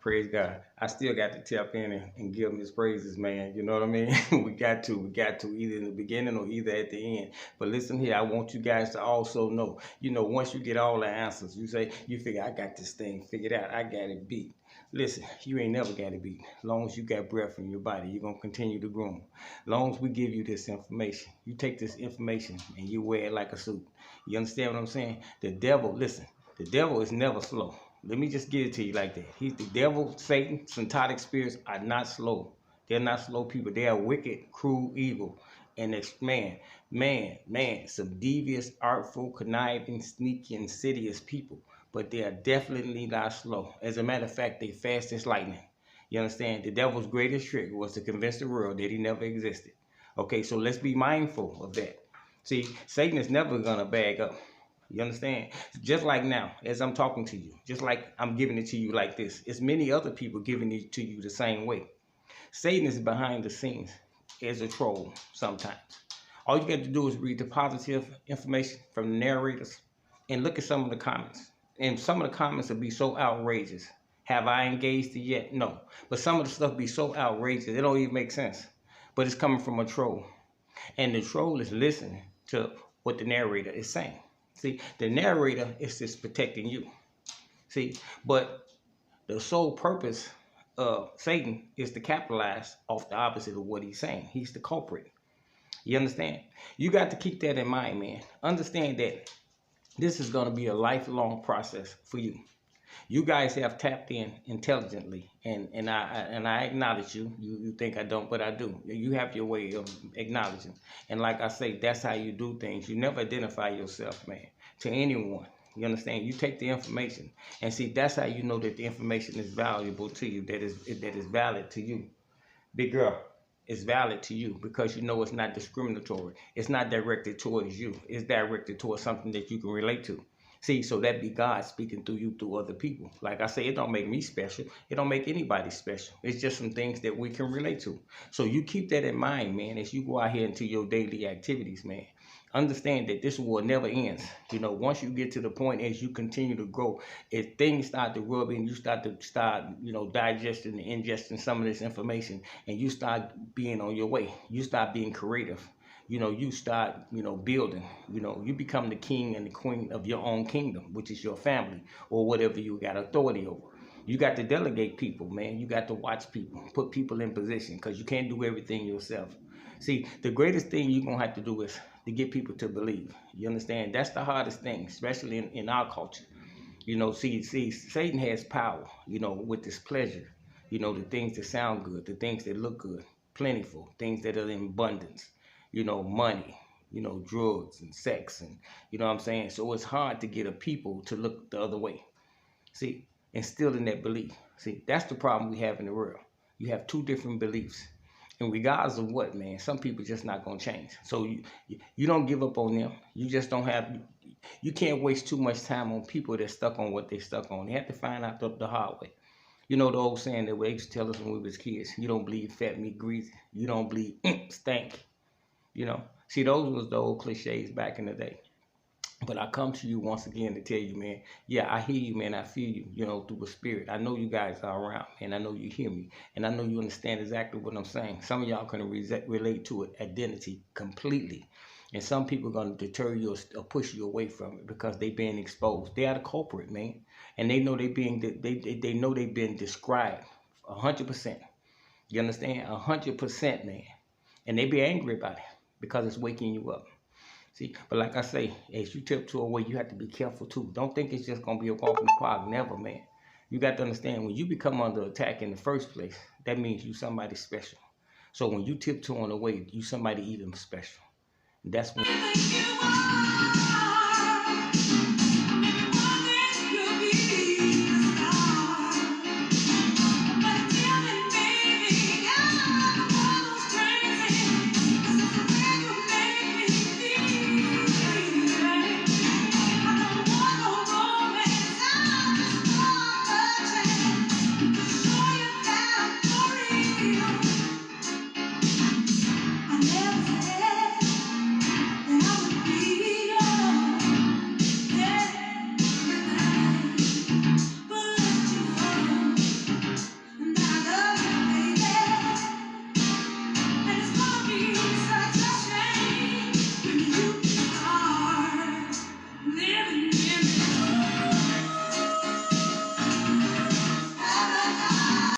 Praise God. I still got to tap in and give him his praises, man. You know what I mean? We got to, either in the beginning or either at the end. But listen here, I want you guys to also know, once you get all the answers, you figure, I got this thing figured out. I got it beat. Listen, you ain't never got it beat. As long as you got breath in your body, you're going to continue to grow. As long as we give you this information, you take this information and you wear it like a suit. You understand what I'm saying? Listen, the devil is never slow. Let me just give it to you like that. He's the devil, Satan, syntonic spirits are not slow. They're not slow people. They are wicked, cruel, evil. And it's some devious, artful, conniving, sneaky, insidious people. But they are definitely not slow. As a matter of fact, they fast as lightning. You understand? The devil's greatest trick was to convince the world that he never existed. Okay, so let's be mindful of that. See, Satan is never going to bag up. You understand? Just like now, as I'm talking to you, just like I'm giving it to you like this, it's many other people giving it to you the same way. Satan is behind the scenes as a troll sometimes. All you got to do is read the positive information from the narrators and look at some of the comments. And some of the comments will be so outrageous. Have I engaged it yet? No. But some of the stuff be so outrageous, it don't even make sense. But it's coming from a troll. And the troll is listening to what the narrator is saying. See, the narrator is just protecting you. See, but the sole purpose of Satan is to capitalize off the opposite of what he's saying. He's the culprit. You understand? You got to keep that in mind, man. Understand that this is going to be a lifelong process for you. You guys have tapped in intelligently, and I acknowledge you. You think I don't, but I do. You have your way of acknowledging, and like I say, that's how you do things. You never identify yourself, man, to anyone. You understand? You take the information, and see, that's how you know that the information is valuable to you. That is valid to you, big girl. It's valid to you because you know it's not discriminatory. It's not directed towards you. It's directed towards something that you can relate to. See, so that be God speaking through you through other people. Like I say, it don't make me special. It don't make anybody special. It's just some things that we can relate to. So you keep that in mind, man, as you go out here into your daily activities, man. Understand that this war never ends. Once you get to the point as you continue to grow, if things start to rub in, you start digesting and ingesting some of this information, and you start being on your way. You start being creative. You start, building, you become the king and the queen of your own kingdom, which is your family or whatever you got authority over. You got to delegate people, man. You got to watch people, put people in position because you can't do everything yourself. See, the greatest thing you're going to have to do is to get people to believe. You understand? That's the hardest thing, especially in our culture. See, Satan has power, with his pleasure, the things that sound good, the things that look good, plentiful, things that are in abundance. Money, drugs and sex, and you know what I'm saying? So it's hard to get a people to look the other way. See, instilling that belief. See, that's the problem we have in the world. You have two different beliefs. And regardless of what, man, some people just not going to change. So you don't give up on them. You just don't have, you can't waste too much time on people that's stuck on what they stuck on. They have to find out the hard way. The old saying that they used to tell us when we was kids, you don't bleed fat meat greasy. You don't bleed stank. See, those was the old cliches back in the day. But I come to you once again to tell you, man, yeah, I hear you, man. I feel you, through the spirit. I know you guys are around, and I know you hear me. And I know you understand exactly what I'm saying. Some of y'all can relate to it, identity completely. And some people are going to deter you or push you away from it because they being exposed. They are the culprit, man. And they know they've been described 100%. You understand? 100%, man. And they be angry about it because it's waking you up. See, but like I say, as you tiptoe away, you have to be careful too. Don't think it's just going to be a walk in the park. Never, man. You got to understand, when you become under attack in the first place, that means you somebody special. So when you tiptoeing away, you somebody even special. That's when...